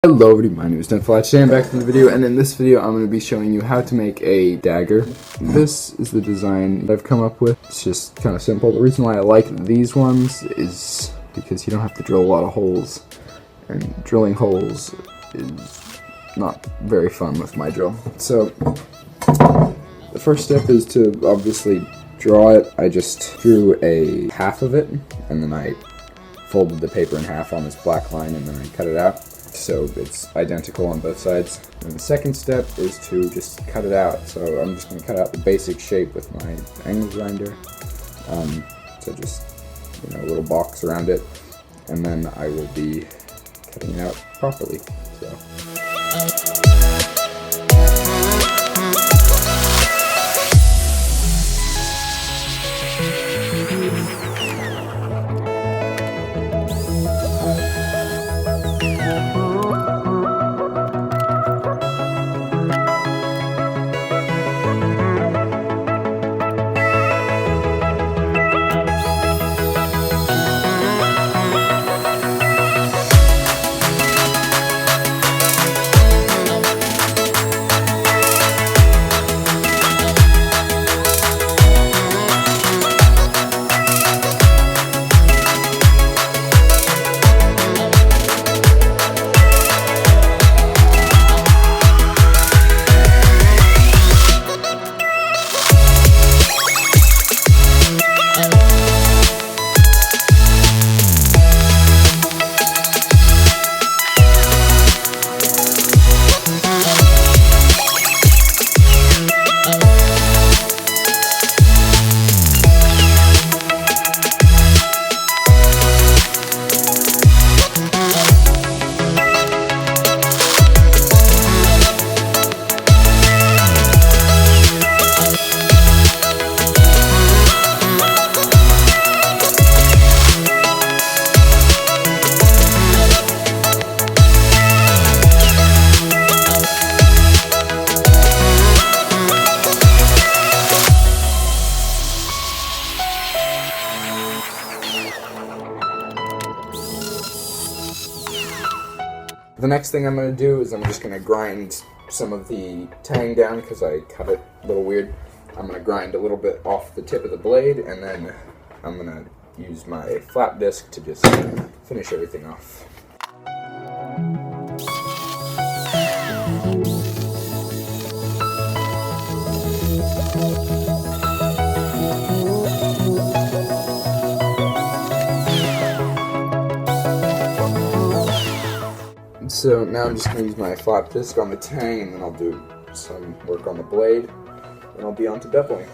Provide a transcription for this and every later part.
Hello everybody, my name is Untitled Chapter. I'm back from the video, and in this video I'm going to be showing you how to make a dagger. This is the design that I've come up with. It's just kind of simple. The reason why I like these ones is because you don't have to drill a lot of holes, and drilling holes is not very fun with my drill. So the first step is to obviously draw it. I just drew a half of it, and then I folded the paper in half on this black line, and then I cut it out so it's identical on both sides. And the second step is to just cut it out. So I'm just going to cut out the basic shape with my angle grinder. So just, a little box around it, and then I will be cutting it out properly. So. The next thing I'm going to do is I'm just going to grind some of the tang down because I cut it a little weird. I'm going to grind a little bit off the tip of the blade, and then I'm going to use my flat disc to just finish everything off. So now I'm just going to use my flat disc on the tang, and then I'll do some work on the blade, and I'll be on to beveling.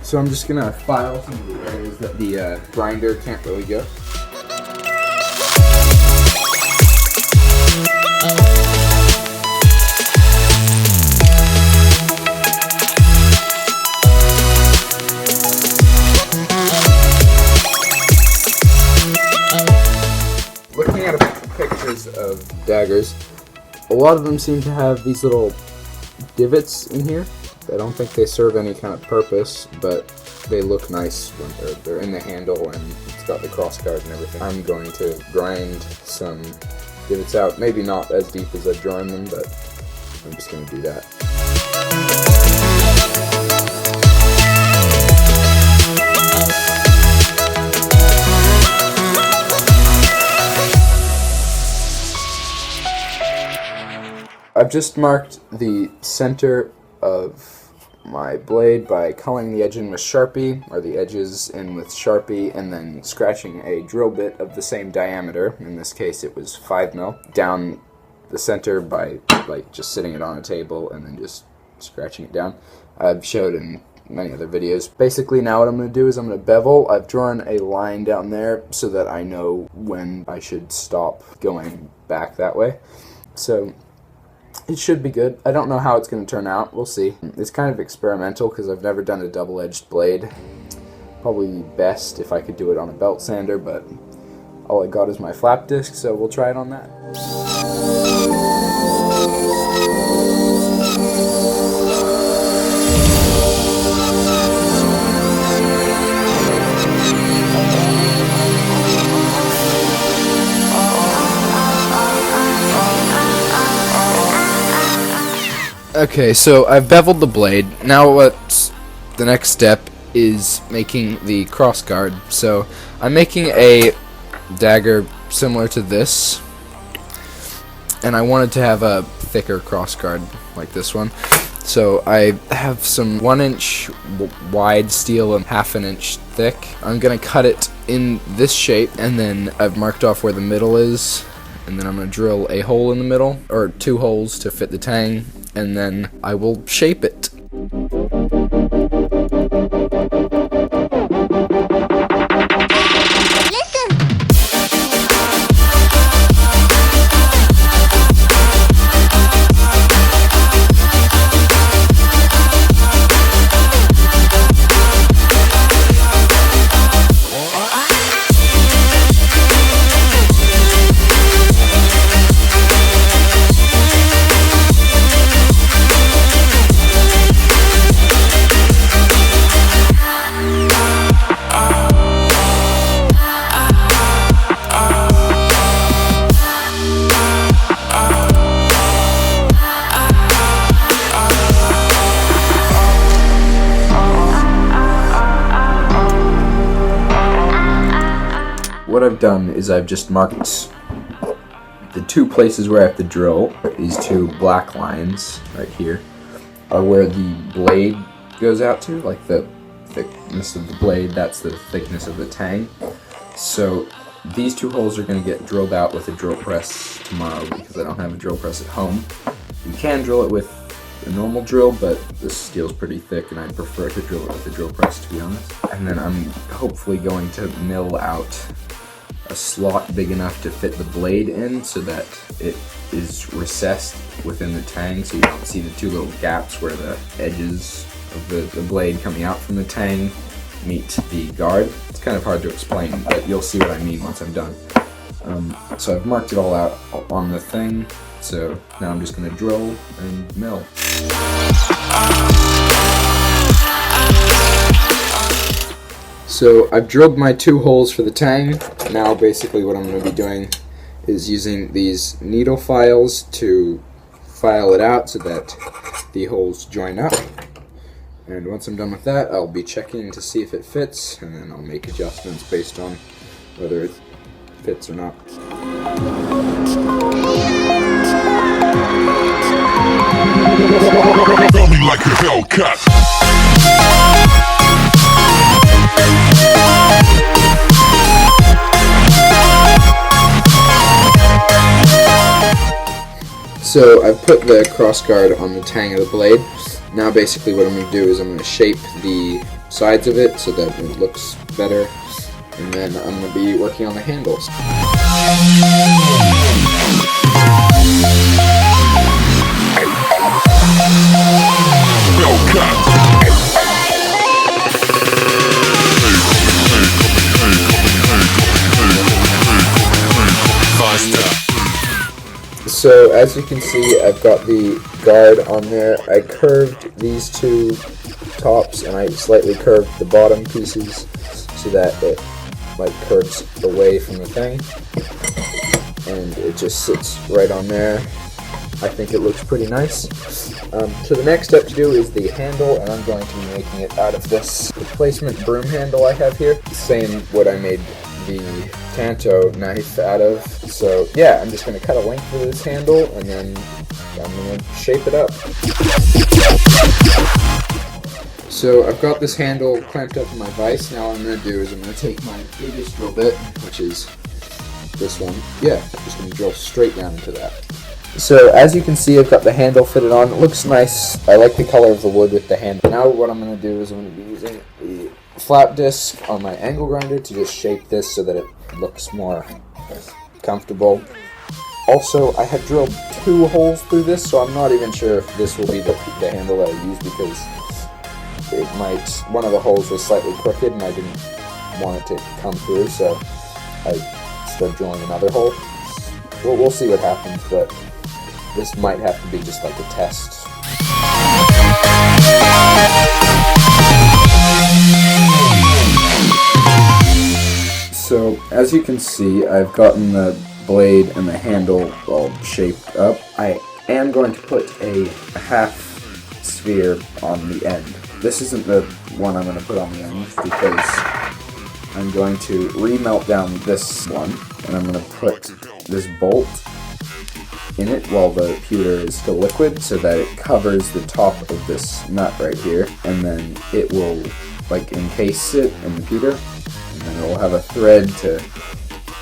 So I'm just going to file some of the areas that the grinder can't really go. Looking at pictures of daggers, a lot of them seem to have these little divots in here. I don't think they serve any kind of purpose, but they look nice when they're in the handle, and it's got the cross guard and everything. I'm going to grind some divots out, maybe not as deep as I've drawn them, but I'm just going to do that. I've just marked the center of my blade by culling the edge in with Sharpie, or the edges in with Sharpie, and then scratching a drill bit of the same diameter, in this case it was 5mm, down the center by just sitting it on a table and then just scratching it down. I've showed in many other videos. Basically now what I'm going to do is I'm going to bevel. I've drawn a line down there so that I know when I should stop going back that way. So it should be good. I don't know how it's going to turn out. We'll see. It's kind of experimental because I've never done a double-edged blade. Probably best if I could do it on a belt sander, but all I got is my flap disc, so we'll try it on that. Okay, so I've beveled the blade. Now what's the next step is making the crossguard. So I'm making a dagger similar to this, and I wanted to have a thicker crossguard like this one. So I have some 1-inch wide steel and 1/2 inch thick. I'm gonna cut it in this shape, and then I've marked off where the middle is, and then I'm gonna drill a hole in the middle, or 2 holes to fit the tang, and then I will shape it. What I've done is I've just marked the 2 places where I have to drill. These 2 black lines right here are where the blade goes out to, like the thickness of the blade, that's the thickness of the tang. So these 2 holes are going to get drilled out with a drill press tomorrow because I don't have a drill press at home. You can drill it with a normal drill, but this steel's pretty thick and I prefer to drill it with a drill press, to be honest. And then I'm hopefully going to mill out a slot big enough to fit the blade in so that it is recessed within the tang, so you don't see the 2 little gaps where the edges of the blade coming out from the tang meet the guard. It's kind of hard to explain, but you'll see what I mean once I'm done. So I've marked it all out on the thing, so now I'm just going to drill and mill. So I've drilled my 2 holes for the tang. Now basically what I'm going to be doing is using these needle files to file it out so that the holes join up. And once I'm done with that, I'll be checking to see if it fits, and then I'll make adjustments based on whether it fits or not. Tell me like a Hellcat. So I've put the crossguard on the tang of the blade. Now basically what I'm going to do is I'm going to shape the sides of it so that it looks better, and then I'm going to be working on the handles. So as you can see, I've got the guard on there. I curved these 2 tops and I slightly curved the bottom pieces so that it like curves away from the thing, and it just sits right on there. I think it looks pretty nice. So the next step to do is the handle, and I'm going to be making it out of this replacement broom handle I have here. Same wood I made the Tanto knife out of. So yeah, I'm just going to cut a length of this handle and then I'm going to shape it up. So I've got this handle clamped up in my vise. Now what I'm going to do is I'm going to take my biggest drill bit, which is this one. Yeah, I'm just going to drill straight down into that. So as you can see, I've got the handle fitted on. It looks nice. I like the color of the wood with the handle. Now what I'm going to do is I'm going to be using the flap disc on my angle grinder to just shape this so that it looks more comfortable. Also, I have drilled 2 holes through this, so I'm not even sure if this will be the handle that I use, because one of the holes was slightly crooked and I didn't want it to come through, so I instead of drilling another hole. We'll see what happens, but this might have to be just like a test. So, as you can see, I've gotten the blade and the handle all shaped up. I am going to put a half sphere on the end. This isn't the one I'm going to put on the end because I'm going to remelt down this one, and I'm going to put this bolt in it while the pewter is still liquid so that it covers the top of this nut right here, and then it will like encase it in the pewter, and then it will have a thread to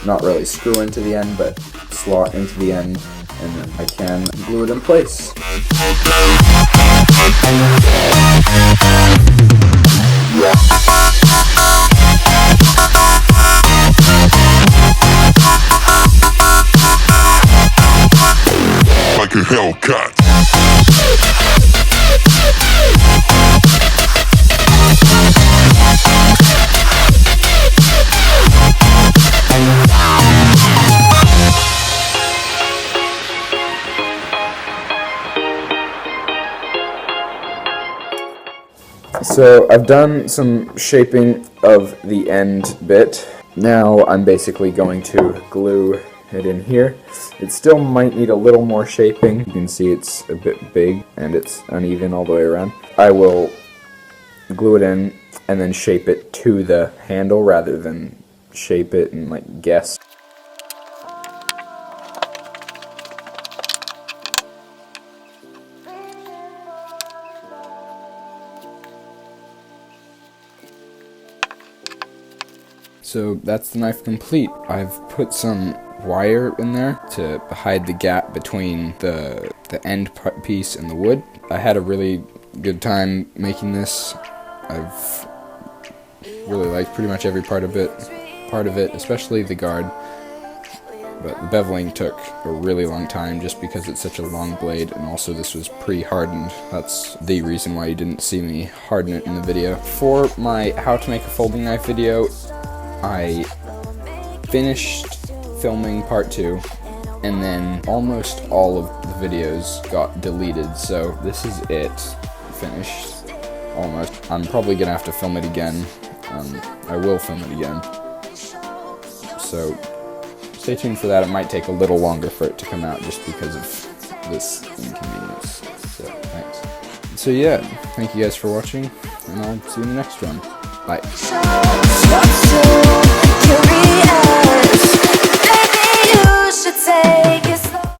not really screw into the end but slot into the end, and then I can glue it in place. Like a Hellcat. So I've done some shaping of the end bit. Now I'm basically going to glue it in here. It still might need a little more shaping. You can see it's a bit big and it's uneven all the way around. I will glue it in and then shape it to the handle rather than shape it and like guess. So that's the knife complete. I've put some wire in there to hide the gap between the end piece and the wood. I had a really good time making this. I've really liked pretty much every part of it, especially the guard. But the beveling took a really long time just because it's such a long blade, and also this was pre-hardened. That's the reason why you didn't see me harden it in the video. For my how to make a folding knife video, I finished filming part 2, and then almost all of the videos got deleted, so this is it, finished, almost. I'm probably gonna have to film it again. I will film it again, so stay tuned for that. It might take a little longer for it to come out just because of this inconvenience, so thanks. So yeah, thank you guys for watching, and I'll see you in the next one. Bye.